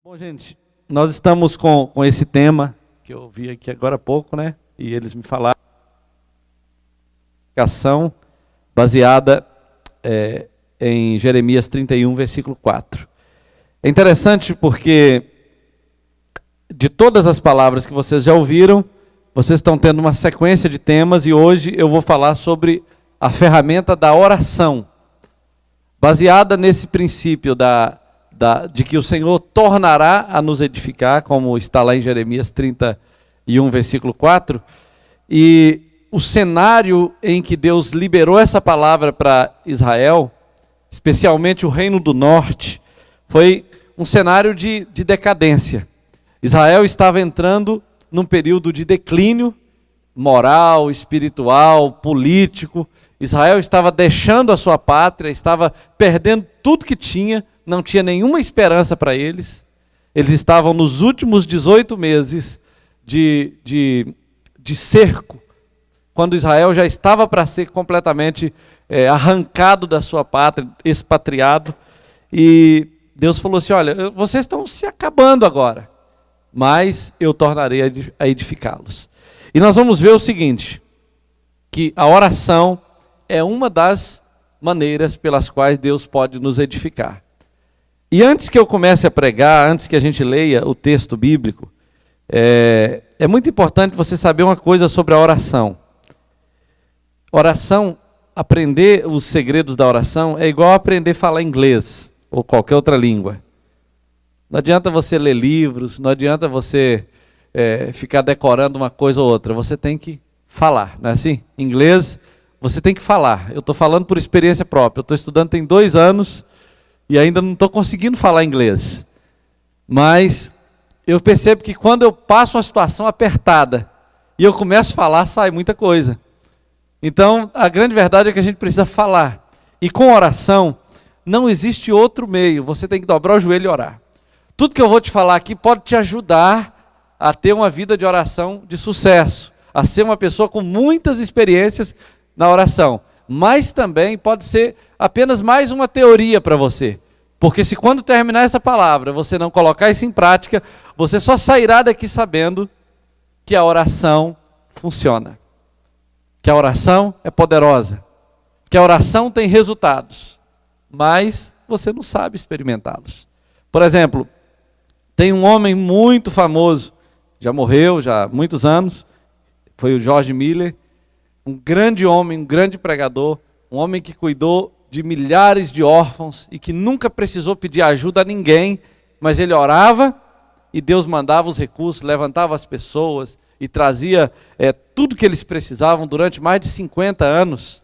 Bom, gente, nós estamos com esse tema que eu vi aqui agora há pouco, né? E eles me falaram ação baseada em Jeremias 31, versículo 4. É interessante porque de todas as palavras que vocês já ouviram, vocês estão tendo uma sequência de temas e hoje eu vou falar sobre a ferramenta da oração, baseada nesse princípio de que o Senhor tornará a nos edificar, como está lá em Jeremias 31, versículo 4, e o cenário em que Deus liberou essa palavra para Israel, especialmente o Reino do Norte, foi um cenário de decadência. Israel estava entrando num período de declínio moral, espiritual, político. Israel estava deixando a sua pátria, estava perdendo tudo que tinha, não tinha nenhuma esperança para eles. Eles estavam nos últimos 18 meses de cerco, quando Israel já estava para ser completamente arrancado da sua pátria, expatriado. E Deus falou assim: olha, vocês estão se acabando agora, mas eu tornarei a edificá-los. E nós vamos ver o seguinte, que a oração é uma das maneiras pelas quais Deus pode nos edificar. E antes que eu comece a pregar, antes que a gente leia o texto bíblico, é muito importante você saber uma coisa sobre a oração. Oração, aprender os segredos da oração é igual a aprender a falar inglês ou qualquer outra língua. Não adianta você ler livros, não adianta você ficar decorando uma coisa ou outra, você tem que falar, não é assim? Em inglês, você tem que falar. Eu estou falando por experiência própria, eu estou estudando tem 2 anos e ainda não estou conseguindo falar inglês. Mas eu percebo que quando eu passo uma situação apertada e eu começo a falar, sai muita coisa. Então, a grande verdade é que a gente precisa falar. E com oração, não existe outro meio, você tem que dobrar o joelho e orar. Tudo que eu vou te falar aqui pode te ajudar a ter uma vida de oração de sucesso, a ser uma pessoa com muitas experiências na oração. Mas também pode ser apenas mais uma teoria para você. Porque se quando terminar essa palavra, você não colocar isso em prática, você só sairá daqui sabendo que a oração funciona. Que a oração é poderosa. Que a oração tem resultados. Mas você não sabe experimentá-los. Por exemplo, tem um homem muito famoso, já morreu já há muitos anos, foi o George Miller, um grande homem, um grande pregador, um homem que cuidou de milhares de órfãos e que nunca precisou pedir ajuda a ninguém, mas ele orava e Deus mandava os recursos, levantava as pessoas e trazia tudo que eles precisavam durante mais de 50 anos.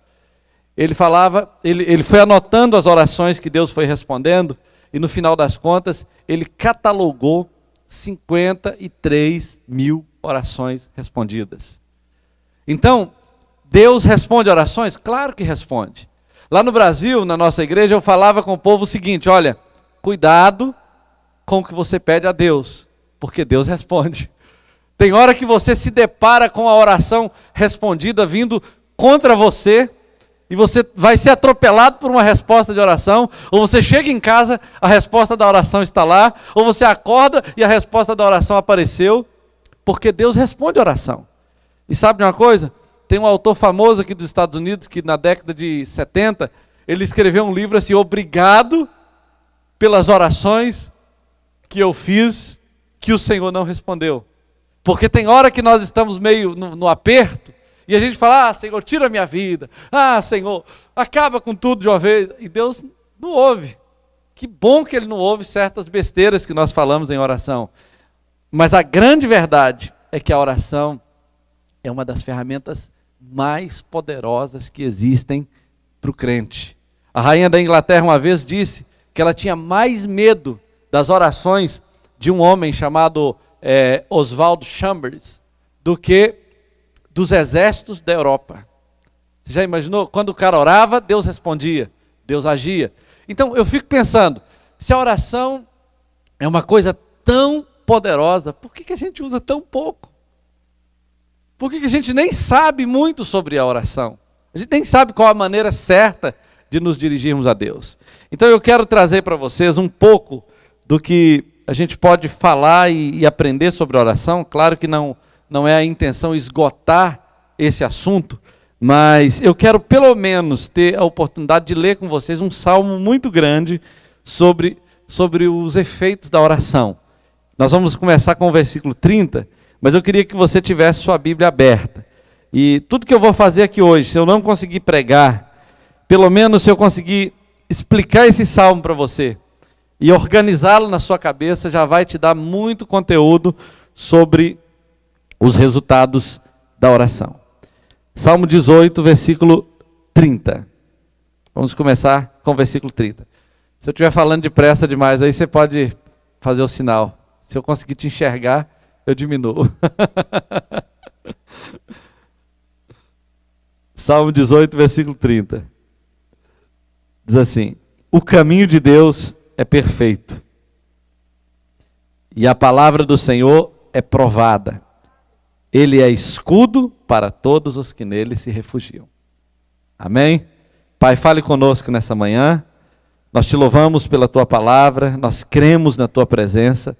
Ele falava, ele foi anotando as orações que Deus foi respondendo e no final das contas ele catalogou 53 mil orações respondidas. Então, Deus responde orações? Claro que responde. Lá no Brasil, na nossa igreja, eu falava com o povo o seguinte: olha, cuidado com o que você pede a Deus, porque Deus responde. Tem hora que você se depara com a oração respondida vindo contra você, e você vai ser atropelado por uma resposta de oração, ou você chega em casa, a resposta da oração está lá, ou você acorda e a resposta da oração apareceu, porque Deus responde a oração. E sabe de uma coisa? Tem um autor famoso aqui dos Estados Unidos, que na década de 70, ele escreveu um livro assim: obrigado pelas orações que eu fiz, que o Senhor não respondeu. Porque tem hora que nós estamos meio no aperto, e a gente fala: ah, Senhor, tira a minha vida. Ah, Senhor, acaba com tudo de uma vez. E Deus não ouve. Que bom que Ele não ouve certas besteiras que nós falamos em oração. Mas a grande verdade é que a oração é uma das ferramentas mais poderosas que existem para o crente. A rainha da Inglaterra uma vez disse que ela tinha mais medo das orações de um homem chamado Oswald Chambers do que dos exércitos da Europa. Você já imaginou? Quando o cara orava, Deus respondia, Deus agia. Então eu fico pensando, se a oração é uma coisa tão poderosa, por que a gente usa tão pouco? Por que a gente nem sabe muito sobre a oração? A gente nem sabe qual a maneira certa de nos dirigirmos a Deus. Então eu quero trazer para vocês um pouco do que a gente pode falar e aprender sobre oração. Claro que não é a intenção esgotar esse assunto, mas eu quero pelo menos ter a oportunidade de ler com vocês um salmo muito grande sobre os efeitos da oração. Nós vamos começar com o versículo 30, mas eu queria que você tivesse sua Bíblia aberta. E tudo que eu vou fazer aqui hoje, se eu não conseguir pregar, pelo menos se eu conseguir explicar esse salmo para você e organizá-lo na sua cabeça, já vai te dar muito conteúdo sobre os resultados da oração. Salmo 18, versículo 30. Vamos começar com o versículo 30. Se eu estiver falando depressa demais, aí você pode fazer o sinal. Se eu conseguir te enxergar, eu diminuo. Salmo 18, versículo 30. Diz assim: o caminho de Deus é perfeito, e a palavra do Senhor é provada. Ele é escudo para todos os que nele se refugiam. Amém? Pai, fale conosco nessa manhã. Nós te louvamos pela tua palavra, nós cremos na tua presença.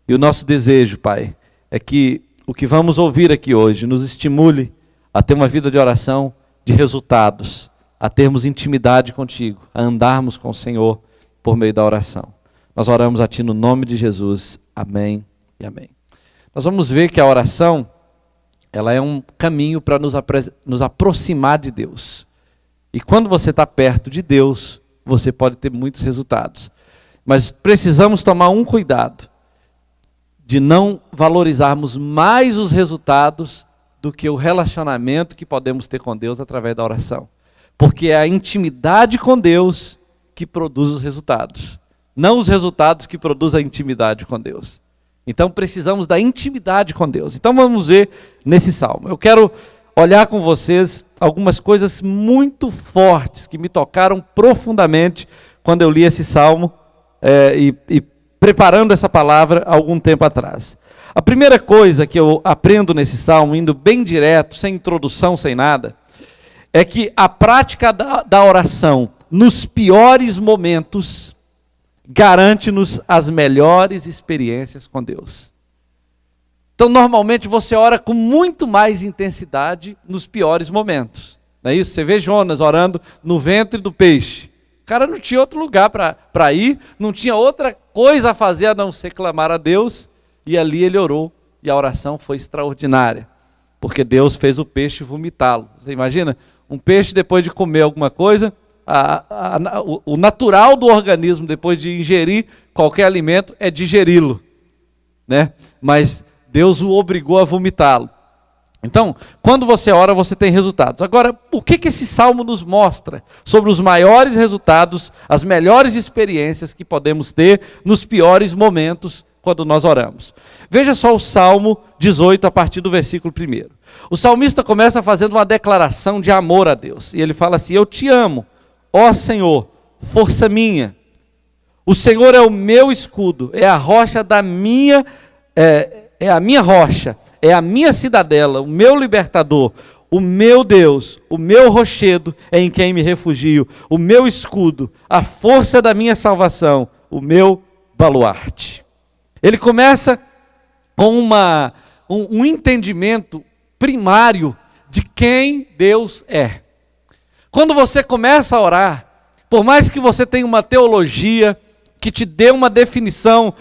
E o nosso desejo, Pai, é que o que vamos ouvir aqui hoje nos estimule a ter uma vida de oração de resultados, a termos intimidade contigo, a andarmos com o Senhor por meio da oração. Nós oramos a ti no nome de Jesus. Amém e amém. Nós vamos ver que a oração, ela é um caminho para nos aproximar de Deus. E quando você está perto de Deus, você pode ter muitos resultados. Mas precisamos tomar um cuidado de não valorizarmos mais os resultados do que o relacionamento que podemos ter com Deus através da oração. Porque é a intimidade com Deus que produz os resultados, não os resultados que produzem a intimidade com Deus. Então precisamos da intimidade com Deus. Então vamos ver nesse salmo. Eu quero olhar com vocês algumas coisas muito fortes que me tocaram profundamente quando eu li esse salmo e preparando essa palavra há algum tempo atrás. A primeira coisa que eu aprendo nesse salmo, indo bem direto, sem introdução, sem nada, é que a prática da oração nos piores momentos garante-nos as melhores experiências com Deus. Então, normalmente, você ora com muito mais intensidade nos piores momentos. Não é isso? Você vê Jonas orando no ventre do peixe. O cara não tinha outro lugar para ir, não tinha outra coisa a fazer a não ser clamar a Deus, e ali ele orou, e a oração foi extraordinária, porque Deus fez o peixe vomitá-lo. Você imagina? Um peixe, depois de comer alguma coisa, o natural do organismo, depois de ingerir qualquer alimento, é digeri-lo, né? Mas Deus o obrigou a vomitá-lo. Então, quando você ora, você tem resultados. Agora, o que esse salmo nos mostra sobre os maiores resultados, as melhores experiências que podemos ter nos piores momentos quando nós oramos? Veja só o Salmo 18, a partir do versículo 1. O salmista começa fazendo uma declaração de amor a Deus. E ele fala assim: eu te amo, ó Senhor, força minha. O Senhor é o meu escudo, é a rocha da minha... É a minha rocha, é a minha cidadela, o meu libertador, o meu Deus, o meu rochedo é em quem me refugio, o meu escudo, a força da minha salvação, o meu baluarte. Ele começa com um entendimento primário de quem Deus é. Quando você começa a orar, por mais que você tenha uma teologia que te dê uma definição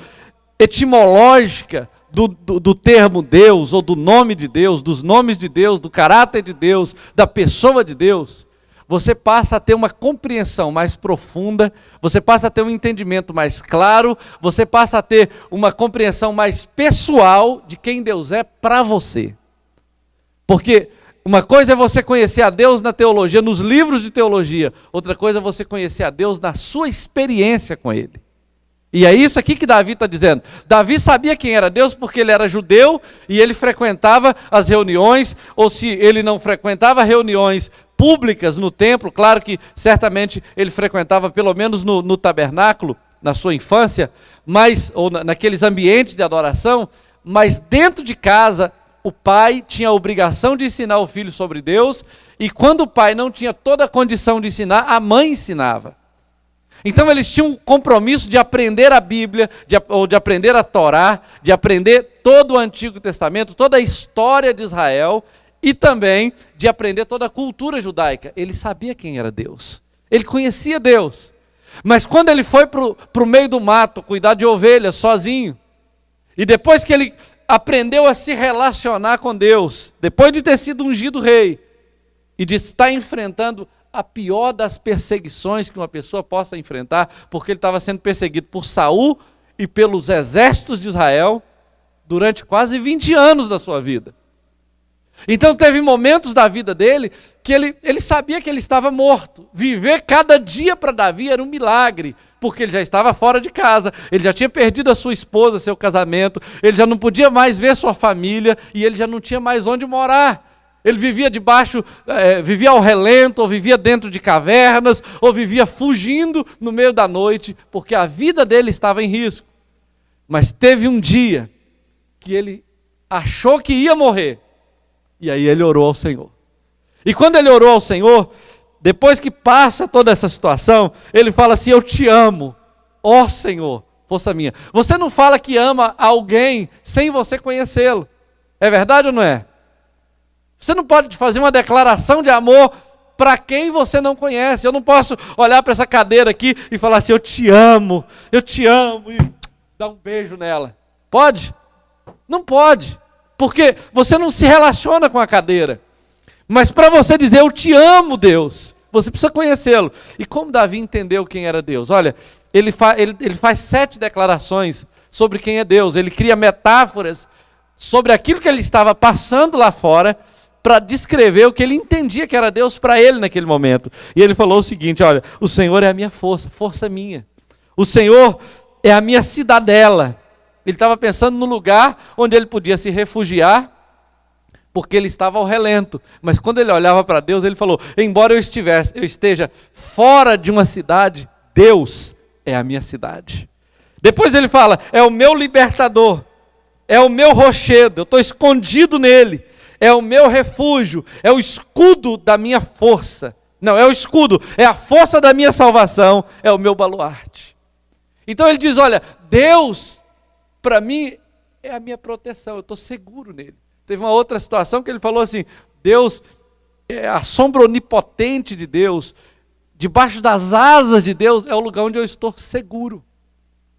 etimológica do termo Deus, ou do nome de Deus, dos nomes de Deus, do caráter de Deus, da pessoa de Deus, você passa a ter uma compreensão mais profunda, você passa a ter um entendimento mais claro, você passa a ter uma compreensão mais pessoal de quem Deus é para você. Porque uma coisa é você conhecer a Deus na teologia, nos livros de teologia, outra coisa é você conhecer a Deus na sua experiência com Ele. E é isso aqui que Davi está dizendo. Davi sabia quem era Deus porque ele era judeu e ele frequentava as reuniões, ou se ele não frequentava reuniões públicas no templo, claro que certamente ele frequentava pelo menos no tabernáculo, na sua infância, ou naqueles ambientes de adoração, mas dentro de casa o pai tinha a obrigação de ensinar o filho sobre Deus, e quando o pai não tinha toda a condição de ensinar, a mãe ensinava. Então eles tinham um compromisso de aprender a Bíblia, ou de aprender a Torá, de aprender todo o Antigo Testamento, toda a história de Israel, e também de aprender toda a cultura judaica. Ele sabia quem era Deus, ele conhecia Deus. Mas quando ele foi para o meio do mato, cuidar de ovelhas sozinho, e depois que ele aprendeu a se relacionar com Deus, depois de ter sido ungido rei, e de estar enfrentando a pior das perseguições que uma pessoa possa enfrentar, porque ele estava sendo perseguido por Saul e pelos exércitos de Israel durante quase 20 anos da sua vida. Então teve momentos da vida dele que ele sabia que ele estava morto. Viver cada dia para Davi era um milagre, porque ele já estava fora de casa, ele já tinha perdido a sua esposa, seu casamento, ele já não podia mais ver sua família e ele já não tinha mais onde morar. Ele vivia vivia ao relento, ou vivia dentro de cavernas, ou vivia fugindo no meio da noite, porque a vida dele estava em risco. Mas teve um dia que ele achou que ia morrer, e aí ele orou ao Senhor. E quando ele orou ao Senhor, depois que passa toda essa situação, ele fala assim: eu te amo, ó Senhor, força minha. Você não fala que ama alguém sem você conhecê-lo, é verdade ou não é? Você não pode fazer uma declaração de amor para quem você não conhece. Eu não posso olhar para essa cadeira aqui e falar assim: eu te amo, e dar um beijo nela. Pode? Não pode, porque você não se relaciona com a cadeira. Mas para você dizer eu te amo, Deus, você precisa conhecê-lo. E como Davi entendeu quem era Deus? Olha, ele faz 7 declarações sobre quem é Deus. Ele cria metáforas sobre aquilo que ele estava passando lá fora, para descrever o que ele entendia que era Deus para ele naquele momento. E ele falou o seguinte: olha, o Senhor é a minha força, força minha. O Senhor é a minha cidadela. Ele estava pensando no lugar onde ele podia se refugiar, porque ele estava ao relento. Mas quando ele olhava para Deus, ele falou: embora eu esteja fora de uma cidade, Deus é a minha cidade. Depois ele fala: é o meu libertador, é o meu rochedo, eu estou escondido nele. É o meu refúgio, é o escudo da minha força. Não, é o escudo, é a força da minha salvação, é o meu baluarte. Então ele diz: olha, Deus, para mim, é a minha proteção, eu estou seguro nele. Teve uma outra situação que ele falou assim: Deus, é a sombra onipotente de Deus, debaixo das asas de Deus, é o lugar onde eu estou seguro.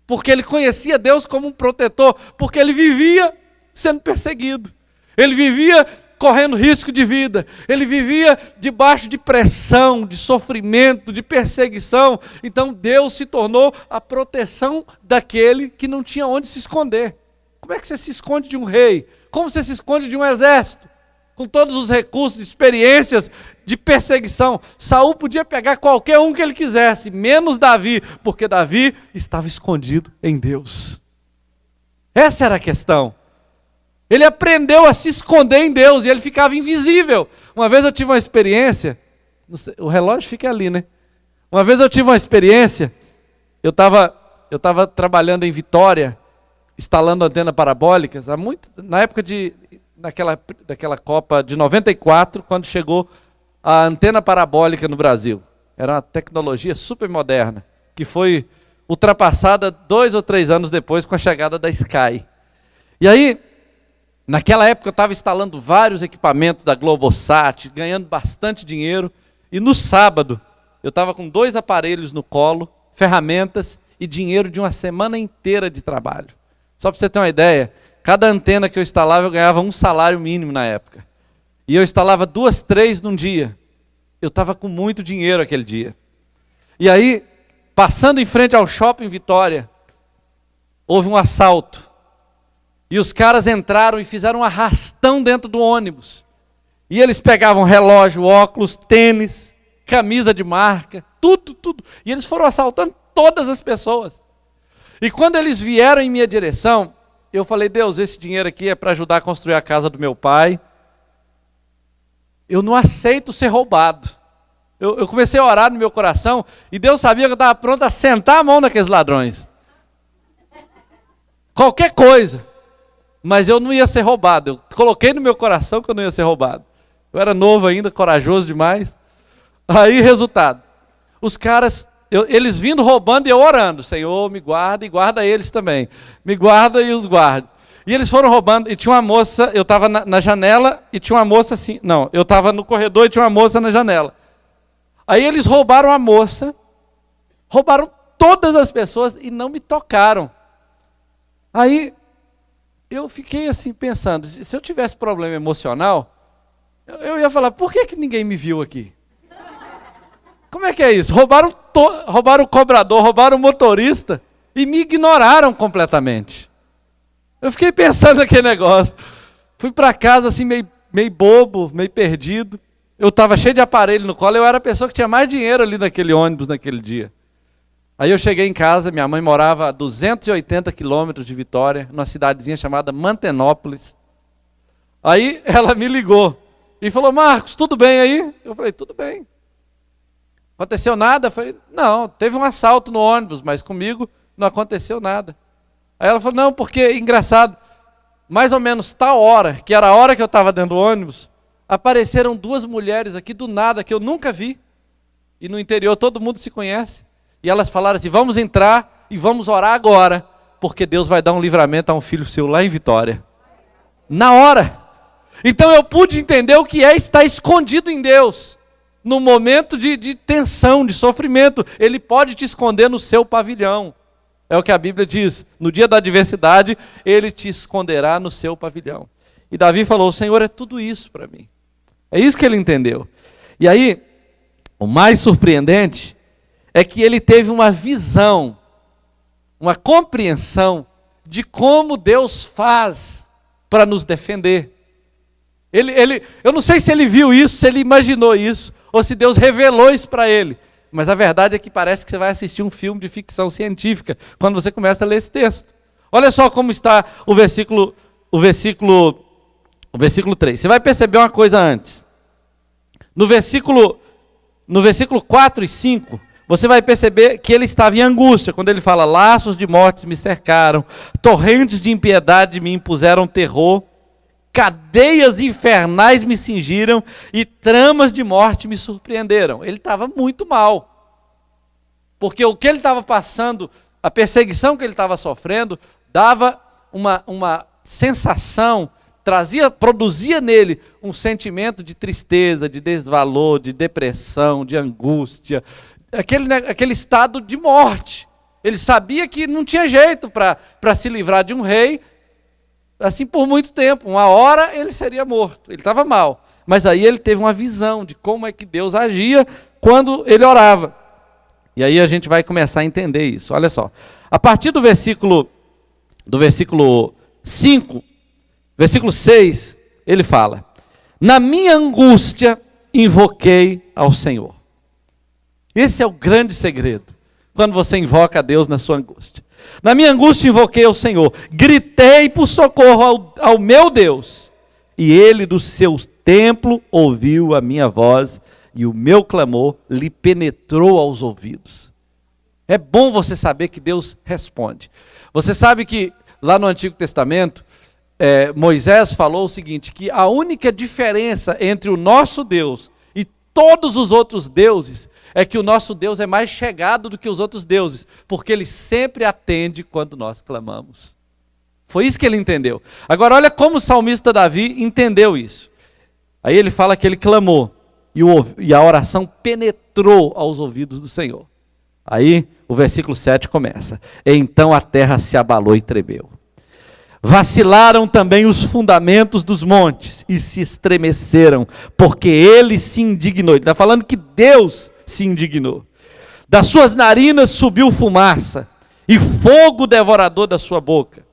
Porque ele conhecia Deus como um protetor, porque ele vivia sendo perseguido. Ele vivia correndo risco de vida, ele vivia debaixo de pressão, de sofrimento, de perseguição. Então Deus se tornou a proteção daquele que não tinha onde se esconder. Como é que você se esconde de um rei? Como você se esconde de um exército? Com todos os recursos, experiências de perseguição. Saul podia pegar qualquer um que ele quisesse, menos Davi, porque Davi estava escondido em Deus. Essa era a questão. Ele aprendeu a se esconder em Deus e ele ficava invisível. Uma vez eu tive uma experiência, o relógio fica ali, né? Uma vez eu tive uma experiência, eu estava trabalhando em Vitória, instalando antenas parabólicas, na época daquela Copa de 94, quando chegou a antena parabólica no Brasil. Era uma tecnologia super moderna, que foi ultrapassada 2 ou 3 anos depois com a chegada da Sky. E aí, naquela época eu estava instalando vários equipamentos da Globosat, ganhando bastante dinheiro, e no sábado eu estava com 2 aparelhos no colo, ferramentas e dinheiro de uma semana inteira de trabalho. Só para você ter uma ideia, cada antena que eu instalava eu ganhava um salário mínimo na época. E eu instalava 2, 3 num dia. Eu estava com muito dinheiro aquele dia. E aí, passando em frente ao shopping Vitória, houve um assalto. E os caras entraram e fizeram um arrastão dentro do ônibus. E eles pegavam relógio, óculos, tênis, camisa de marca, tudo. E eles foram assaltando todas as pessoas. E quando eles vieram em minha direção, eu falei: Deus, esse dinheiro aqui é para ajudar a construir a casa do meu pai. Eu não aceito ser roubado. Eu comecei a orar no meu coração e Deus sabia que eu estava pronto a sentar a mão naqueles ladrões. Qualquer coisa. Mas eu não ia ser roubado. Eu coloquei no meu coração que eu não ia ser roubado. Eu era novo ainda, corajoso demais. Aí, resultado. Os caras eles vindo roubando e eu orando. Senhor, me guarda e guarda eles também. Me guarda e os guarde. E eles foram roubando, e tinha uma moça, eu estava na janela, e tinha uma moça assim, não, eu estava no corredor e tinha uma moça na janela. Aí eles roubaram a moça, roubaram todas as pessoas e não me tocaram. Aí eu fiquei assim pensando, se eu tivesse problema emocional, eu ia falar, por que ninguém me viu aqui? Como é que é isso? Roubaram o cobrador, roubaram o motorista e me ignoraram completamente. Eu fiquei pensando naquele negócio. Fui para casa assim meio bobo, meio perdido. Eu estava cheio de aparelho no colo, eu era a pessoa que tinha mais dinheiro ali naquele ônibus naquele dia. Aí eu cheguei em casa, minha mãe morava a 280 quilômetros de Vitória, numa cidadezinha chamada Mantenópolis. Aí ela me ligou e falou, Marcos, tudo bem aí? Eu falei, tudo bem. Aconteceu nada? Eu falei, não, teve um assalto no ônibus, mas comigo não aconteceu nada. Aí ela falou, não, porque, engraçado, mais ou menos tal hora, que era a hora que eu estava dentro do ônibus, apareceram duas mulheres aqui do nada, que eu nunca vi. E no interior todo mundo se conhece. E elas falaram assim, vamos entrar e vamos orar agora, porque Deus vai dar um livramento a um filho seu lá em Vitória. Na hora. Então eu pude entender o que é estar escondido em Deus. No momento de tensão, de sofrimento, Ele pode te esconder no seu pavilhão. É o que a Bíblia diz, no dia da adversidade, Ele te esconderá no seu pavilhão. E Davi falou, o Senhor é tudo isso para mim. É isso que ele entendeu. E aí, o mais surpreendente é que ele teve uma visão, uma compreensão de como Deus faz para nos defender. Eu não sei se ele viu isso, se ele imaginou isso, ou se Deus revelou isso para ele. Mas a verdade é que parece que você vai assistir um filme de ficção científica quando você começa a ler esse texto. Olha só como está o versículo 3. Você vai perceber uma coisa antes. No versículo 4 e 5, você vai perceber que ele estava em angústia, quando ele fala, laços de mortes me cercaram, torrentes de impiedade me impuseram terror, cadeias infernais me cingiram e tramas de morte me surpreenderam. Ele estava muito mal, porque o que ele estava passando, a perseguição que ele estava sofrendo, dava uma sensação, produzia nele um sentimento de tristeza, de desvalor, de depressão, de angústia, aquele estado de morte. Ele sabia que não tinha jeito para se livrar de um rei, assim por muito tempo, uma hora ele seria morto, ele estava mal, mas aí ele teve uma visão de como é que Deus agia quando ele orava, e aí a gente vai começar a entender isso. Olha só, a partir do versículo 5, versículo 6, ele fala, na minha angústia invoquei ao Senhor. Esse é o grande segredo, quando você invoca a Deus na sua angústia. Na minha angústia invoquei ao Senhor, gritei por socorro ao meu Deus, e Ele do seu templo ouviu a minha voz, e o meu clamor lhe penetrou aos ouvidos. É bom você saber que Deus responde. Você sabe que lá no Antigo Testamento, Moisés falou o seguinte, que a única diferença entre o nosso Deus e todos os outros deuses é que o nosso Deus é mais chegado do que os outros deuses, porque Ele sempre atende quando nós clamamos. Foi isso que ele entendeu. Agora olha como o salmista Davi entendeu isso. Aí ele fala que ele clamou, e a oração penetrou aos ouvidos do Senhor. Aí o versículo 7 começa, então a terra se abalou e tremeu. Vacilaram também os fundamentos dos montes e se estremeceram, porque Ele se indignou. Ele está falando que Deus se indignou. Das suas narinas subiu fumaça, e fogo devorador da sua boca.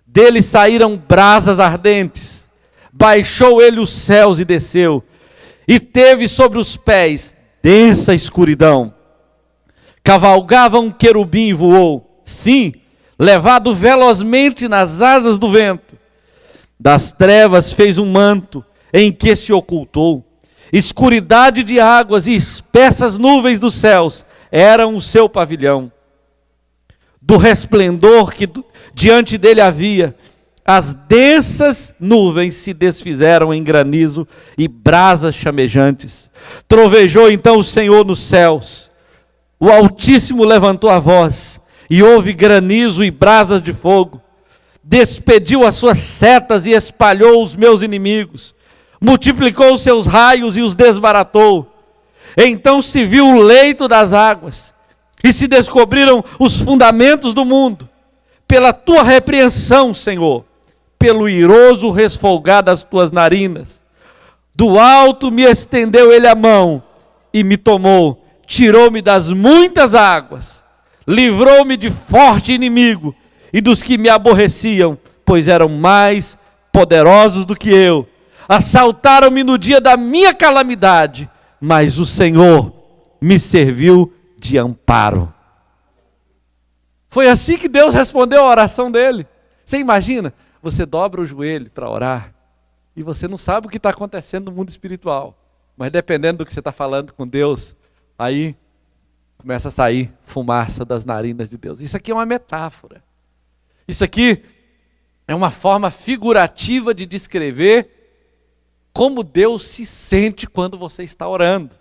Dele saíram brasas ardentes. Baixou Ele os céus e desceu, e teve sobre os pés densa escuridão. Cavalgava um querubim e voou, sim, levado velozmente nas asas do vento. Das trevas fez um manto, em que se ocultou. Escuridade de águas e espessas nuvens dos céus eram o seu pavilhão. Do resplendor que diante dele havia, as densas nuvens se desfizeram em granizo e brasas chamejantes. Trovejou então o Senhor nos céus. o Altíssimo levantou a voz, e houve granizo e brasas de fogo. Despediu as suas setas e espalhou os meus inimigos. Multiplicou os seus raios e os desbaratou. Então se viu o leito das águas, e se descobriram os fundamentos do mundo. Pela tua repreensão, Senhor, pelo iroso resfolgar das tuas narinas. Do alto me estendeu ele a mão, e me tomou, tirou-me das muitas águas, livrou-me de forte inimigo, e dos que me aborreciam, pois eram mais poderosos do que eu. Assaltaram-me no dia da minha calamidade, mas o Senhor me serviu de amparo. Foi assim que Deus respondeu a oração dele. Você imagina? Você dobra o joelho para orar, e você não sabe o que está acontecendo no mundo espiritual, mas dependendo do que você está falando com Deus, aí começa a sair fumaça das narinas de Deus. Isso aqui é uma metáfora. Isso aqui é uma forma figurativa de descrever como Deus se sente quando você está orando.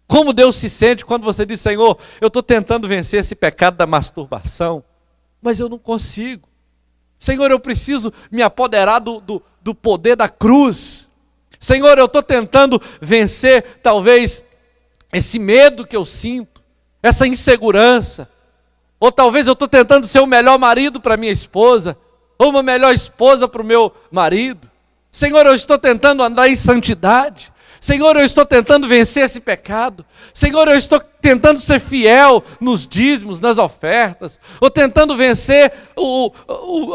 Como Deus se sente quando você diz: Senhor, eu estou tentando vencer esse pecado da masturbação, mas eu não consigo. Senhor, eu preciso me apoderar do poder da cruz. Senhor, eu estou tentando vencer talvez esse medo que eu sinto, essa insegurança. Ou talvez eu estou tentando ser o melhor marido para minha esposa, ou uma melhor esposa para o meu marido. Senhor, eu estou tentando andar em santidade. Senhor, eu estou tentando vencer esse pecado. Senhor, eu estou tentando ser fiel nos dízimos, nas ofertas. Ou tentando vencer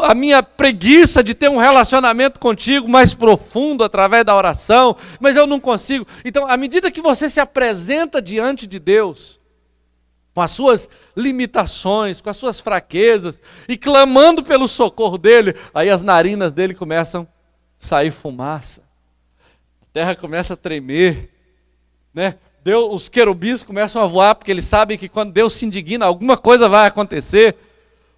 a minha preguiça de ter um relacionamento contigo mais profundo através da oração. Mas eu não consigo. Então, à medida que você se apresenta diante de Deus, com as suas limitações, com as suas fraquezas, e clamando pelo socorro dele, aí as narinas dele começam a sair fumaça. A terra começa a tremer, né? Os querubins começam a voar, porque eles sabem que quando Deus se indigna, alguma coisa vai acontecer.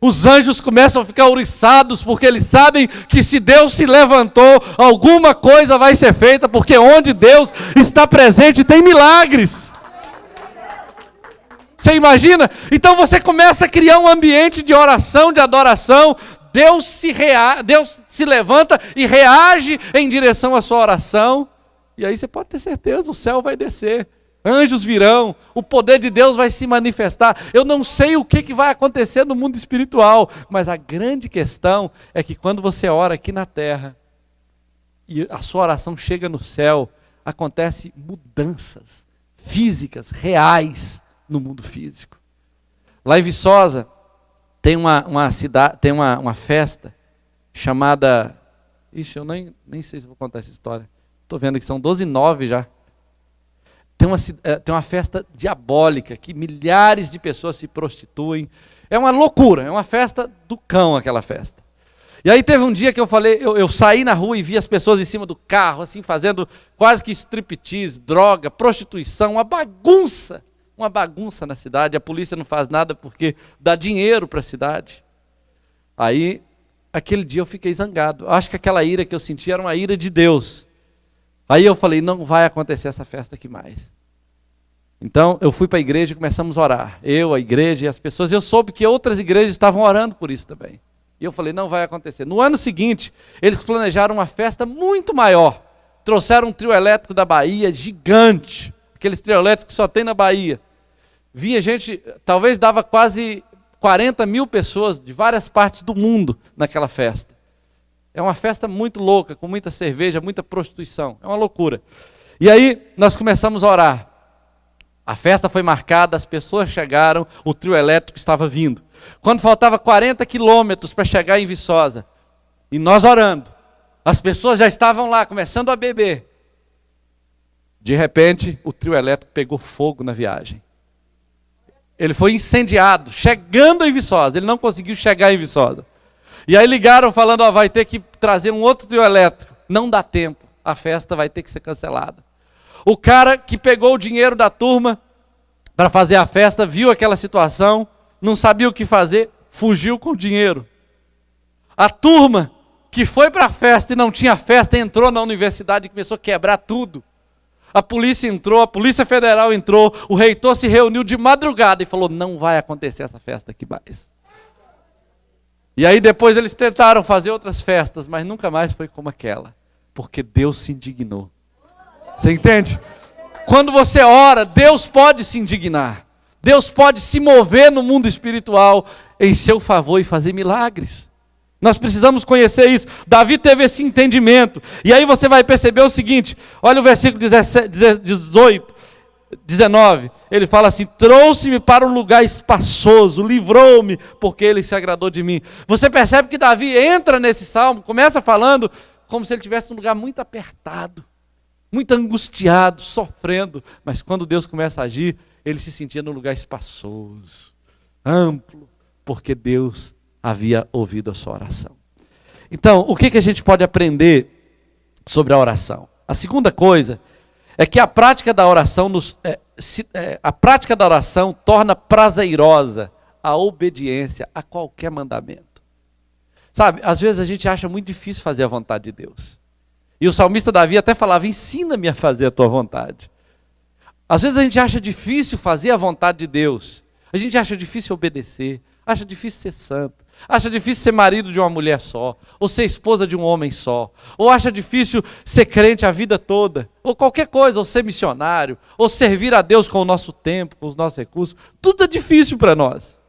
Os anjos começam a ficar ouriçados, porque eles sabem que se Deus se levantou, alguma coisa vai ser feita, porque onde Deus está presente tem milagres. Você imagina? Então você começa a criar um ambiente de oração, de adoração. Deus se levanta e reage em direção à sua oração. E aí você pode ter certeza, o céu vai descer, anjos virão, o poder de Deus vai se manifestar. Eu não sei o que vai acontecer no mundo espiritual, mas a grande questão é que quando você ora aqui na terra, e a sua oração chega no céu, acontecem mudanças físicas, reais, no mundo físico. Lá em Viçosa tem uma festa chamada, eu nem sei se vou contar essa história, estou vendo que são 12h09 já. Tem uma festa diabólica, que milhares de pessoas se prostituem, é uma loucura, é uma festa do cão aquela festa. E aí teve um dia que eu saí na rua e vi as pessoas em cima do carro, assim, fazendo quase que striptease, droga, prostituição, uma bagunça na cidade. A polícia não faz nada porque dá dinheiro para a cidade. Aí, aquele dia eu fiquei zangado. Acho que aquela ira que eu senti era uma ira de Deus. Aí eu falei: não vai acontecer essa festa aqui mais. Então eu fui para a igreja e começamos a orar. Eu, a igreja e as pessoas. Eu soube que outras igrejas estavam orando por isso também. E eu falei: não vai acontecer. No ano seguinte, eles planejaram uma festa muito maior. Trouxeram um trio elétrico da Bahia, gigante. Aqueles trio elétricos que só tem na Bahia. Vinha gente, talvez dava quase 40 mil pessoas de várias partes do mundo naquela festa. É uma festa muito louca, com muita cerveja, muita prostituição. É uma loucura. E aí nós começamos a orar. A festa foi marcada, as pessoas chegaram, o trio elétrico estava vindo. Quando faltava 40 quilômetros para chegar em Viçosa, e nós orando, as pessoas já estavam lá, começando a beber. De repente, o trio elétrico pegou fogo na viagem. Ele foi incendiado, chegando em Viçosa. Ele não conseguiu chegar em Viçosa. E aí ligaram falando: vai ter que trazer um outro trio elétrico. Não dá tempo, a festa vai ter que ser cancelada. O cara que pegou o dinheiro da turma para fazer a festa, viu aquela situação, não sabia o que fazer, fugiu com o dinheiro. A turma que foi para a festa e não tinha festa, entrou na universidade e começou a quebrar tudo. A polícia entrou, a Polícia Federal entrou, o reitor se reuniu de madrugada e falou, não vai acontecer essa festa aqui mais. E aí depois eles tentaram fazer outras festas, mas nunca mais foi como aquela, porque Deus se indignou. Você entende? Quando você ora, Deus pode se indignar. Deus pode se mover no mundo espiritual em seu favor e fazer milagres. Nós precisamos conhecer isso. Davi teve esse entendimento. E aí você vai perceber o seguinte, olha o versículo 19, ele fala assim, trouxe-me para um lugar espaçoso, livrou-me, porque ele se agradou de mim. Você percebe que Davi entra nesse salmo, começa falando como se ele estivesse num lugar muito apertado, muito angustiado, sofrendo, mas quando Deus começa a agir, ele se sentia num lugar espaçoso, amplo, porque Deus havia ouvido a sua oração. Então, o que a gente pode aprender sobre a oração? A segunda coisa é que a prática da oração torna prazerosa a obediência a qualquer mandamento. Sabe, às vezes a gente acha muito difícil fazer a vontade de Deus. E o salmista Davi até falava, ensina-me a fazer a tua vontade. Às vezes a gente acha difícil fazer a vontade de Deus. A gente acha difícil obedecer, acha difícil ser santo, acha difícil ser marido de uma mulher só, ou ser esposa de um homem só, ou acha difícil ser crente a vida toda, ou qualquer coisa, ou ser missionário, ou servir a Deus com o nosso tempo, com os nossos recursos. Tudo é difícil para nós.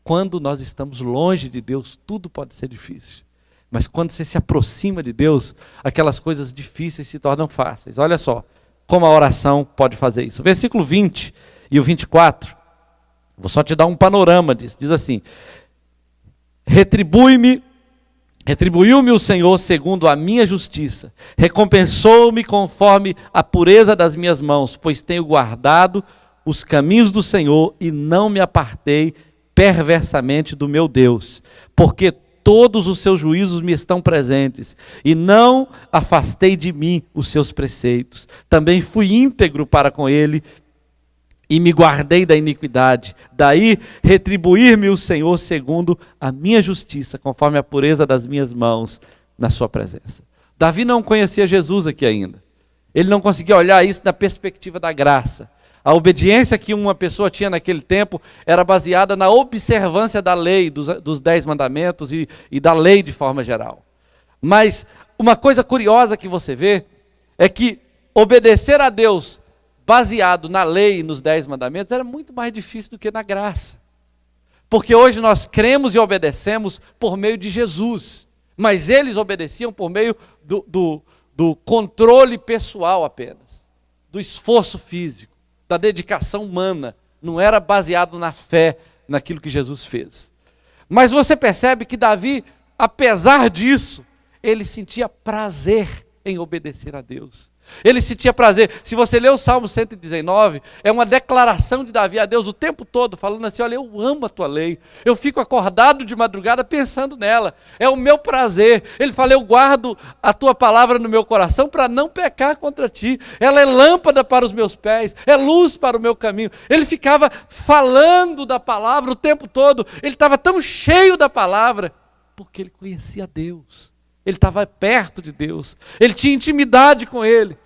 Quando nós estamos longe de Deus, tudo pode ser difícil. Mas quando você se aproxima de Deus, aquelas coisas difíceis se tornam fáceis. Olha só como a oração pode fazer isso. O versículo 20 e o 24, vou só te dar um panorama disso. Diz assim, retribuiu-me o Senhor segundo a minha justiça, recompensou-me conforme a pureza das minhas mãos, pois tenho guardado os caminhos do Senhor e não me apartei perversamente do meu Deus, porque todos os seus juízos me estão presentes, e não afastei de mim os seus preceitos. Também fui íntegro para com ele, e me guardei da iniquidade. Daí retribuir-me o Senhor segundo a minha justiça, conforme a pureza das minhas mãos na sua presença. Davi não conhecia Jesus aqui ainda. Ele não conseguia olhar isso na perspectiva da graça. A obediência que uma pessoa tinha naquele tempo era baseada na observância da lei, dos 10 mandamentos e da lei de forma geral. Mas uma coisa curiosa que você vê é que obedecer a Deus baseado na lei e nos 10 mandamentos era muito mais difícil do que na graça. Porque hoje nós cremos e obedecemos por meio de Jesus, mas eles obedeciam por meio do controle pessoal apenas, do esforço físico, da dedicação humana, não era baseado na fé, naquilo que Jesus fez. Mas você percebe que Davi, apesar disso, ele sentia prazer em obedecer a Deus. Ele sentia prazer. Se você ler o Salmo 119, é uma declaração de Davi a Deus o tempo todo, falando assim, olha, eu amo a tua lei, eu fico acordado de madrugada pensando nela, é o meu prazer. Ele fala, eu guardo a tua palavra no meu coração para não pecar contra ti, ela é lâmpada para os meus pés, é luz para o meu caminho. Ele ficava falando da palavra o tempo todo, ele estava tão cheio da palavra, porque ele conhecia Deus. Ele estava perto de Deus, ele tinha intimidade com Ele.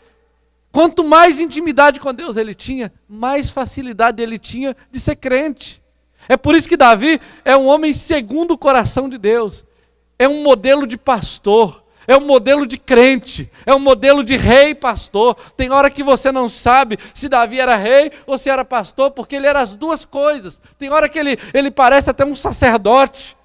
Quanto mais intimidade com Deus ele tinha, mais facilidade ele tinha de ser crente. É por isso que Davi é um homem segundo o coração de Deus. É um modelo de pastor, é um modelo de crente, é um modelo de rei pastor. Tem hora que você não sabe se Davi era rei ou se era pastor, porque ele era as duas coisas. Tem hora que ele parece até um sacerdote.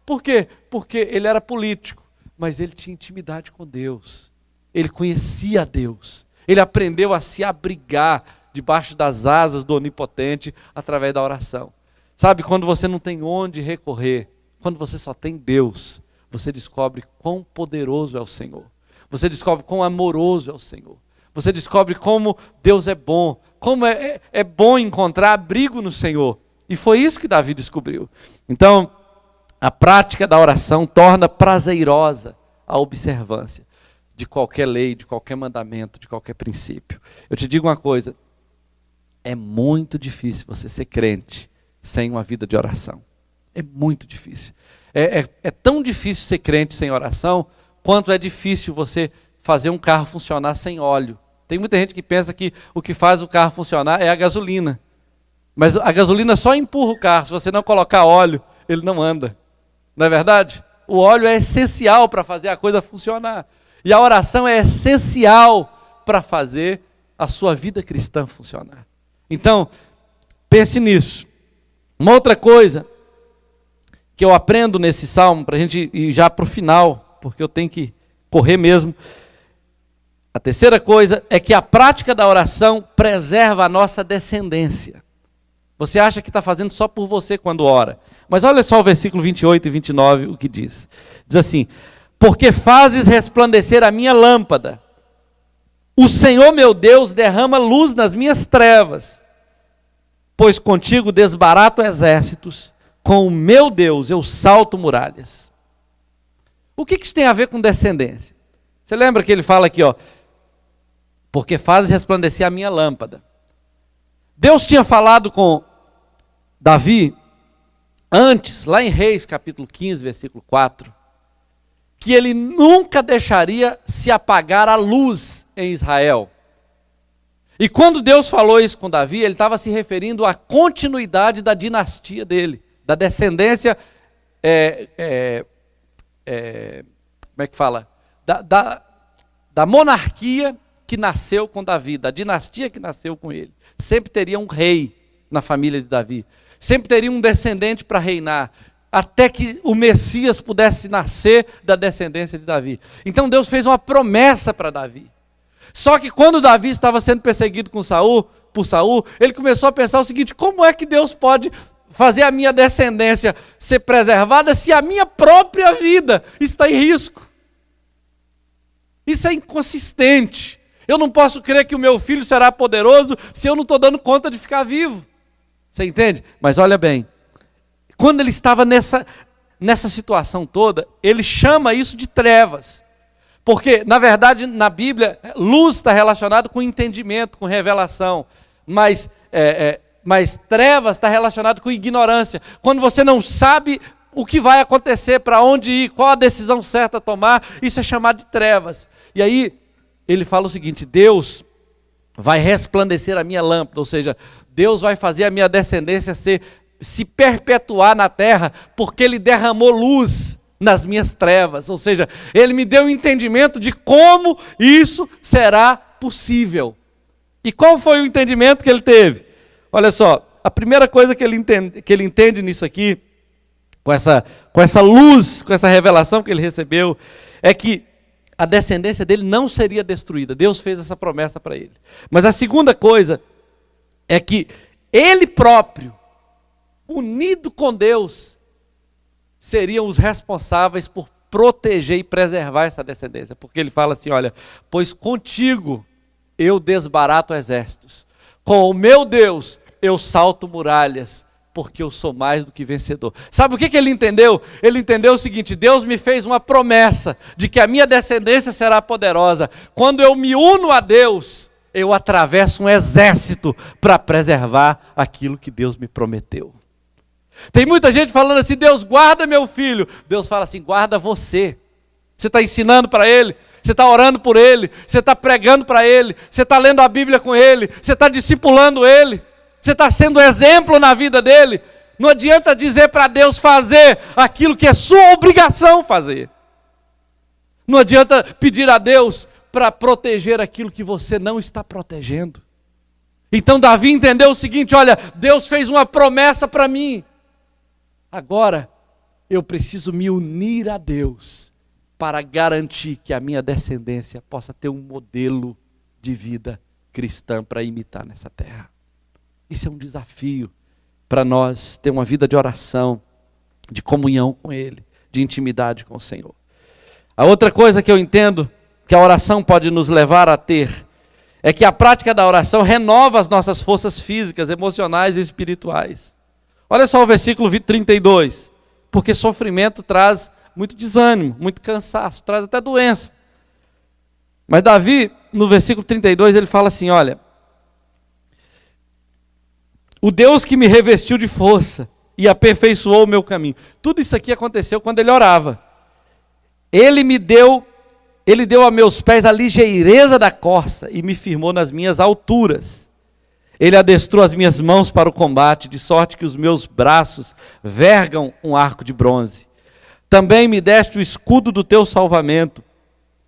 Por quê? Porque ele era político. Mas ele tinha intimidade com Deus, ele conhecia Deus, ele aprendeu a se abrigar debaixo das asas do Onipotente através da oração. Sabe, quando você não tem onde recorrer, quando você só tem Deus, você descobre quão poderoso é o Senhor, você descobre quão amoroso é o Senhor, você descobre como Deus é bom, como é bom encontrar abrigo no Senhor. E foi isso que Davi descobriu. Então, a prática da oração torna prazerosa a observância de qualquer lei, de qualquer mandamento, de qualquer princípio. Eu te digo uma coisa, é muito difícil você ser crente sem uma vida de oração. É muito difícil. É tão difícil ser crente sem oração, quanto é difícil você fazer um carro funcionar sem óleo. Tem muita gente que pensa que o que faz o carro funcionar é a gasolina. Mas a gasolina só empurra o carro. Se você não colocar óleo, ele não anda. Não é verdade? O óleo é essencial para fazer a coisa funcionar. E a oração é essencial para fazer a sua vida cristã funcionar. Então, pense nisso. Uma outra coisa que eu aprendo nesse salmo, para a gente ir já para o final, porque eu tenho que correr mesmo. A terceira coisa é que a prática da oração preserva a nossa descendência. Você acha que está fazendo só por você quando ora. Mas olha só o versículo 28 e 29, o que diz. Diz assim: porque fazes resplandecer a minha lâmpada. O Senhor meu Deus derrama luz nas minhas trevas. Pois contigo desbarato exércitos. Com o meu Deus eu salto muralhas. O que isso tem a ver com descendência? Você lembra que ele fala aqui, ó, porque fazes resplandecer a minha lâmpada. Deus tinha falado com Davi, antes, lá em Reis, capítulo 15, versículo 4, que ele nunca deixaria se apagar a luz em Israel. E quando Deus falou isso com Davi, ele estava se referindo à continuidade da dinastia dele, da descendência, como é que fala? Da monarquia que nasceu com Davi, da dinastia que nasceu com ele. Sempre teria um rei na família de Davi. Sempre teria um descendente para reinar, até que o Messias pudesse nascer da descendência de Davi. Então Deus fez uma promessa para Davi. Só que quando Davi estava sendo perseguido por Saul, ele começou a pensar o seguinte: como é que Deus pode fazer a minha descendência ser preservada se a minha própria vida está em risco? Isso é inconsistente. Eu não posso crer que o meu filho será poderoso se eu não estou dando conta de ficar vivo. Você entende? Mas olha bem, quando ele estava nessa situação toda, ele chama isso de trevas. Porque, na verdade, na Bíblia, luz está relacionado com entendimento, com revelação. Mas trevas está relacionado com ignorância. Quando você não sabe o que vai acontecer, para onde ir, qual a decisão certa a tomar, isso é chamado de trevas. E aí, ele fala o seguinte: Deus vai resplandecer a minha lâmpada, ou seja, Deus vai fazer a minha descendência se perpetuar na terra, porque Ele derramou luz nas minhas trevas, ou seja, Ele me deu um entendimento de como isso será possível. E qual foi o entendimento que ele teve? Olha só, a primeira coisa que ele entende nisso aqui, com essa luz, com essa revelação que ele recebeu, é que a descendência dele não seria destruída. Deus fez essa promessa para ele. Mas a segunda coisa é que ele próprio, unido com Deus, seriam os responsáveis por proteger e preservar essa descendência. Porque ele fala assim, olha, pois contigo eu desbarato exércitos. Com o meu Deus eu salto muralhas, porque eu sou mais do que vencedor. Sabe o que ele entendeu? Ele entendeu o seguinte: Deus me fez uma promessa de que a minha descendência será poderosa. Quando eu me uno a Deus, eu atravesso um exército para preservar aquilo que Deus me prometeu. Tem muita gente falando assim: Deus guarda meu filho. Deus fala assim: guarda você. Você está ensinando para ele, você está orando por ele, você está pregando para ele, você está lendo a Bíblia com ele, você está discipulando ele. Você está sendo exemplo na vida dele. Não adianta dizer para Deus fazer aquilo que é sua obrigação fazer. Não adianta pedir a Deus para proteger aquilo que você não está protegendo. Então Davi entendeu o seguinte: olha, Deus fez uma promessa para mim. Agora eu preciso me unir a Deus para garantir que a minha descendência possa ter um modelo de vida cristã para imitar nessa terra. Isso é um desafio para nós ter uma vida de oração, de comunhão com Ele, de intimidade com o Senhor. A outra coisa que eu entendo que a oração pode nos levar a ter é que a prática da oração renova as nossas forças físicas, emocionais e espirituais. Olha só o versículo 32. Porque sofrimento traz muito desânimo, muito cansaço, traz até doença. Mas Davi, no versículo 32, ele fala assim, olha: o Deus que me revestiu de força e aperfeiçoou o meu caminho. Tudo isso aqui aconteceu quando ele orava. Ele me deu Ele deu a meus pés a ligeireza da corça e me firmou nas minhas alturas. Ele adestrou as minhas mãos para o combate, de sorte que os meus braços vergam um arco de bronze. Também me deste o escudo do teu salvamento.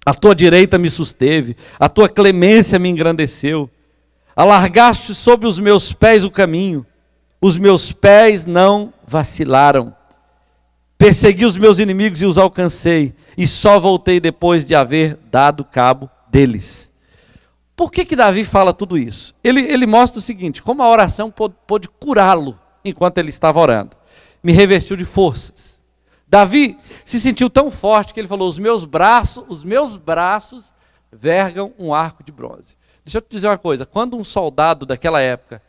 A tua direita me susteve, a tua clemência me engrandeceu. Alargaste sobre os meus pés o caminho, os meus pés não vacilaram. Persegui os meus inimigos e os alcancei, e só voltei depois de haver dado cabo deles. Por que Davi fala tudo isso? Ele mostra o seguinte, como a oração pôde curá-lo enquanto ele estava orando. Me revestiu de forças. Davi se sentiu tão forte que ele falou, os meus braços vergam um arco de bronze. Deixa eu te dizer uma coisa, quando um soldado daquela época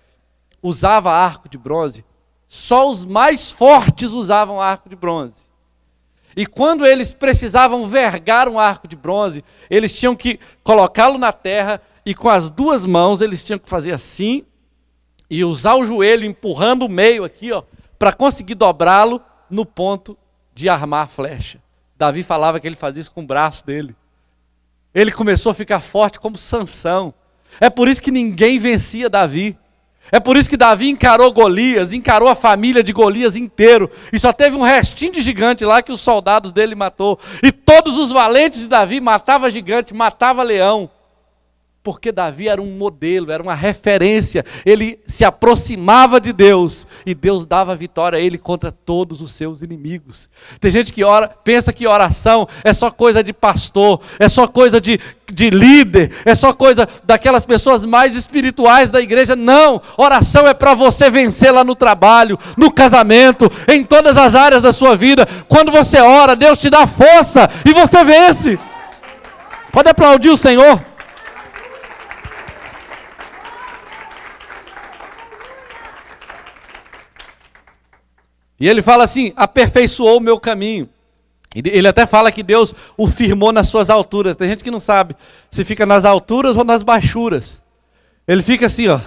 usava arco de bronze, só os mais fortes usavam arco de bronze. E quando eles precisavam vergar um arco de bronze, eles tinham que colocá-lo na terra e com as duas mãos eles tinham que fazer assim e usar o joelho empurrando o meio aqui, ó, para conseguir dobrá-lo no ponto de armar a flecha. Davi falava que ele fazia isso com o braço dele. Ele começou a ficar forte como Sansão. É por isso que ninguém vencia Davi. É por isso que Davi encarou Golias, encarou a família de Golias inteiro. E só teve um restinho de gigante lá que os soldados dele matou. E todos os valentes de Davi matavam gigante, matava leão. Porque Davi era um modelo, era uma referência. Ele se aproximava de Deus. E Deus dava vitória a ele contra todos os seus inimigos. Tem gente que pensa que oração é só coisa de pastor, é só coisa de líder, é só coisa daquelas pessoas mais espirituais da igreja. Não, oração é para você vencer lá no trabalho, no casamento, em todas as áreas da sua vida. Quando você ora, Deus te dá força e você vence. Pode aplaudir o Senhor. E ele fala assim, aperfeiçoou o meu caminho. Ele até fala que Deus o firmou nas suas alturas. Tem gente que não sabe se fica nas alturas ou nas baixuras. Ele fica assim, ó,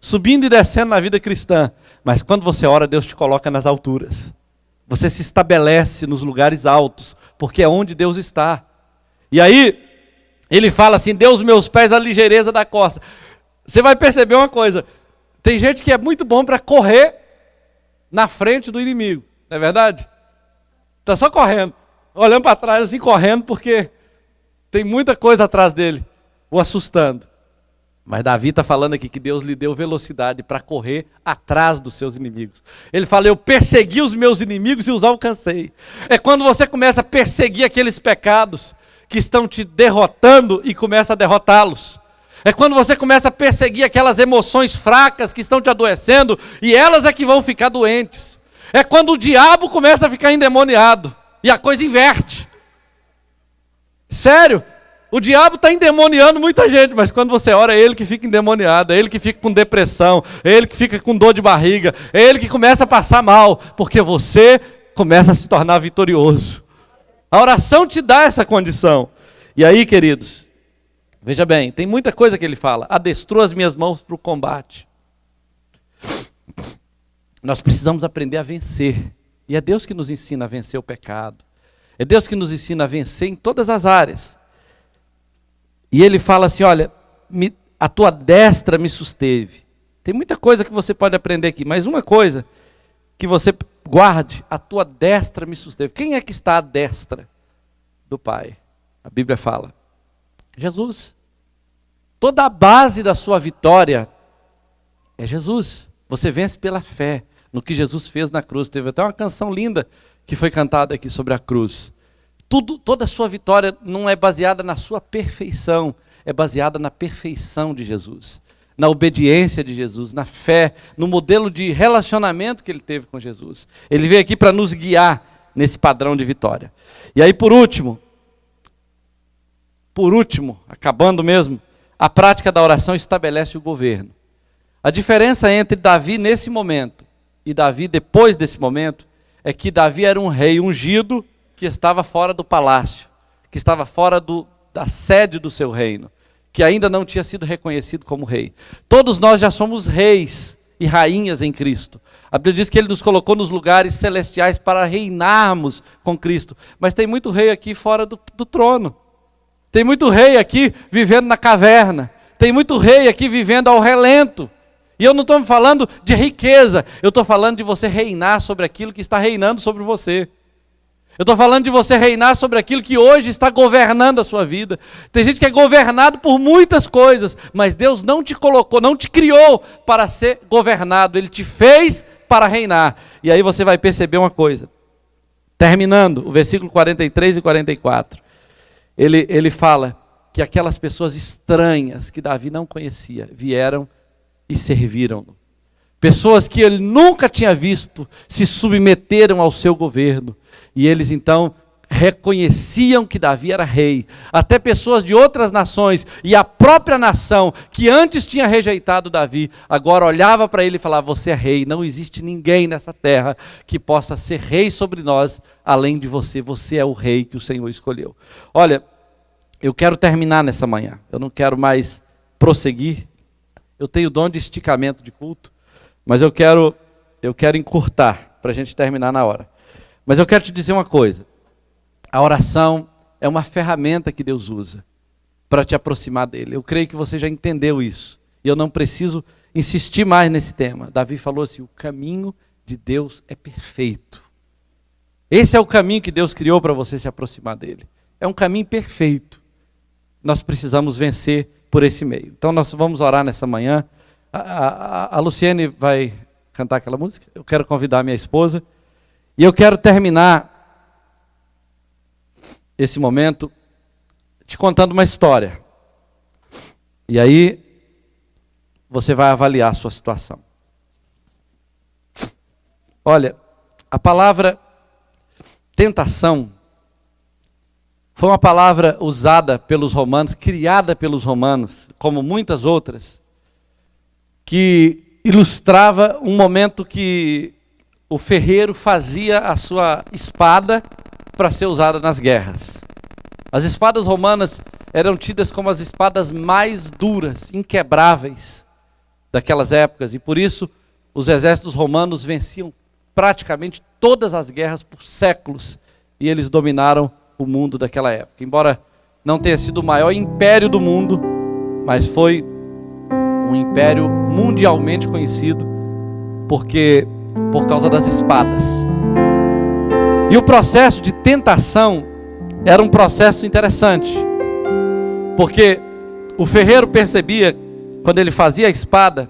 subindo e descendo na vida cristã. Mas quando você ora, Deus te coloca nas alturas. Você se estabelece nos lugares altos, porque é onde Deus está. E aí, ele fala assim, deu os meus pés a ligeireza da costa. Você vai perceber uma coisa, tem gente que é muito bom para correr na frente do inimigo, não é verdade? Está só correndo, olhando para trás assim, correndo, porque tem muita coisa atrás dele, o assustando. Mas Davi está falando aqui que Deus lhe deu velocidade para correr atrás dos seus inimigos. Ele fala, eu persegui os meus inimigos e os alcancei. É quando você começa a perseguir aqueles pecados que estão te derrotando e começa a derrotá-los. É quando você começa a perseguir aquelas emoções fracas que estão te adoecendo e elas é que vão ficar doentes. É quando o diabo começa a ficar endemoniado e a coisa inverte. Sério, o diabo está endemoniando muita gente, mas quando você ora é ele que fica endemoniado, é ele que fica com depressão, é ele que fica com dor de barriga, é ele que começa a passar mal, porque você começa a se tornar vitorioso. A oração te dá essa condição. E aí, queridos, veja bem, tem muita coisa que ele fala. Adestrou as minhas mãos para o combate. Nós precisamos aprender a vencer. E é Deus que nos ensina a vencer o pecado. É Deus que nos ensina a vencer em todas as áreas. E ele fala assim, olha, a tua destra me susteve. Tem muita coisa que você pode aprender aqui, mas uma coisa que você guarde, a tua destra me susteve. Quem é que está à destra do Pai? A Bíblia fala. Jesus. Toda a base da sua vitória é Jesus. Você vence pela fé no que Jesus fez na cruz. Teve até uma canção linda que foi cantada aqui sobre a cruz. Toda a sua vitória não é baseada na sua perfeição, é baseada na perfeição de Jesus, na obediência de Jesus, na fé, no modelo de relacionamento que ele teve com Jesus. Ele veio aqui para nos guiar nesse padrão de vitória. E aí, por último, acabando mesmo, a prática da oração estabelece o governo. A diferença entre Davi nesse momento e Davi depois desse momento é que Davi era um rei ungido que estava fora do palácio, que estava fora da sede do seu reino, que ainda não tinha sido reconhecido como rei. Todos nós já somos reis e rainhas em Cristo. A Bíblia diz que ele nos colocou nos lugares celestiais para reinarmos com Cristo. Mas tem muito rei aqui fora do trono. Tem muito rei aqui vivendo na caverna. Tem muito rei aqui vivendo ao relento. E eu não estou falando de riqueza. Eu estou falando de você reinar sobre aquilo que está reinando sobre você. Eu estou falando de você reinar sobre aquilo que hoje está governando a sua vida. Tem gente que é governado por muitas coisas, mas Deus não te colocou, não te criou para ser governado. Ele te fez para reinar. E aí você vai perceber uma coisa. Terminando, o versículo 43 e 44. Ele fala que aquelas pessoas estranhas que Davi não conhecia, vieram e serviram-no. Pessoas que ele nunca tinha visto, se submeteram ao seu governo. E eles então reconheciam que Davi era rei. Até pessoas de outras nações e a própria nação, que antes tinha rejeitado Davi, agora olhava para ele e falava: você é rei, não existe ninguém nessa terra que possa ser rei sobre nós, além de você. Você é o rei que o Senhor escolheu. Olha, eu quero terminar nessa manhã, eu não quero mais prosseguir. Eu tenho dom de esticamento de culto, mas eu quero encurtar, para a gente terminar na hora. Mas eu quero te dizer uma coisa. A oração é uma ferramenta que Deus usa para te aproximar dele. Eu creio que você já entendeu isso. E eu não preciso insistir mais nesse tema. Davi falou assim: o caminho de Deus é perfeito. Esse é o caminho que Deus criou para você se aproximar dele. É um caminho perfeito. Nós precisamos vencer por esse meio. Então nós vamos orar nessa manhã. A Luciene vai cantar aquela música. Eu quero convidar a minha esposa. E eu quero terminar esse momento te contando uma história. E aí você vai avaliar a sua situação. Olha, a palavra tentação foi uma palavra usada pelos romanos, criada pelos romanos, como muitas outras, que ilustrava um momento que o ferreiro fazia a sua espada para ser usada nas guerras. As espadas romanas eram tidas como as espadas mais duras, inquebráveis daquelas épocas, e por isso os exércitos romanos venciam praticamente todas as guerras por séculos, e eles dominaram o mundo daquela época. Embora não tenha sido o maior império do mundo, mas foi um império mundialmente conhecido por causa das espadas. E o processo de tentação era um processo interessante, porque o ferreiro percebia, quando ele fazia a espada,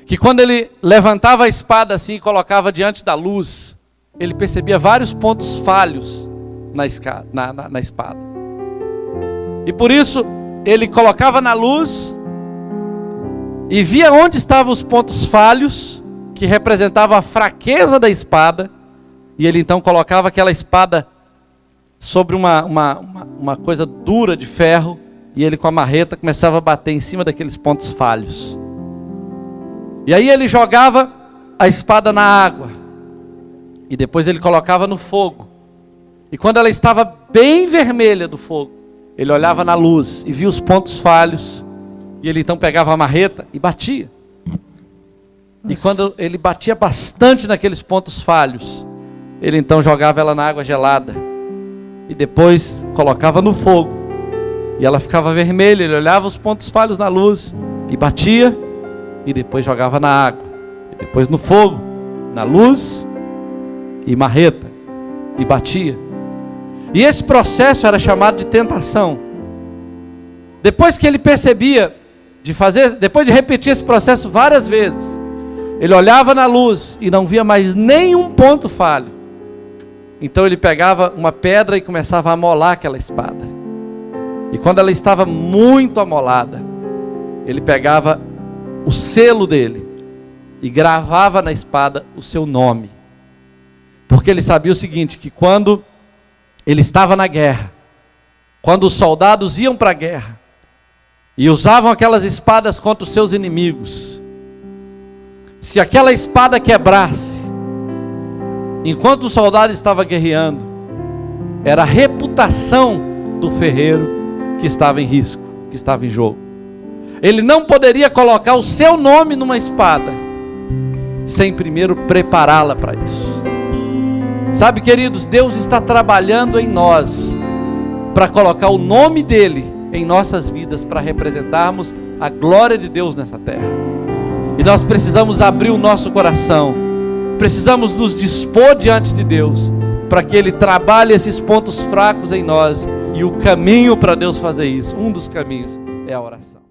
que quando ele levantava a espada assim e colocava diante da luz, ele percebia vários pontos falhos na espada. E por isso ele colocava na luz e via onde estavam os pontos falhos, que representavam a fraqueza da espada, e ele então colocava aquela espada sobre uma coisa dura de ferro, e ele com a marreta começava a bater em cima daqueles pontos falhos. E aí ele jogava a espada na água, e depois ele colocava no fogo. E quando ela estava bem vermelha do fogo, ele olhava na luz e via os pontos falhos, e ele então pegava a marreta e batia. E quando ele batia bastante naqueles pontos falhos, ele então jogava ela na água gelada, e depois colocava no fogo, e ela ficava vermelha. Ele olhava os pontos falhos na luz e batia, e depois jogava na água, e depois no fogo, na luz e marreta, e batia. E esse processo era chamado de tentação. Depois que ele percebia depois de repetir esse processo várias vezes, ele olhava na luz e não via mais nenhum ponto falho. Então ele pegava uma pedra e começava a amolar aquela espada. E quando ela estava muito amolada, ele pegava o selo dele e gravava na espada o seu nome. Porque ele sabia o seguinte, que quando ele estava na guerra, quando os soldados iam para a guerra e usavam aquelas espadas contra os seus inimigos, se aquela espada quebrasse, enquanto o soldado estava guerreando, era a reputação do ferreiro que estava em risco, que estava em jogo. Ele não poderia colocar o seu nome numa espada sem primeiro prepará-la para isso. Sabe, queridos, Deus está trabalhando em nós para colocar o nome dele em nossas vidas, para representarmos a glória de Deus nessa terra. E nós precisamos abrir o nosso coração, precisamos nos dispor diante de Deus, para que Ele trabalhe esses pontos fracos em nós. E o caminho para Deus fazer isso, um dos caminhos, é a oração.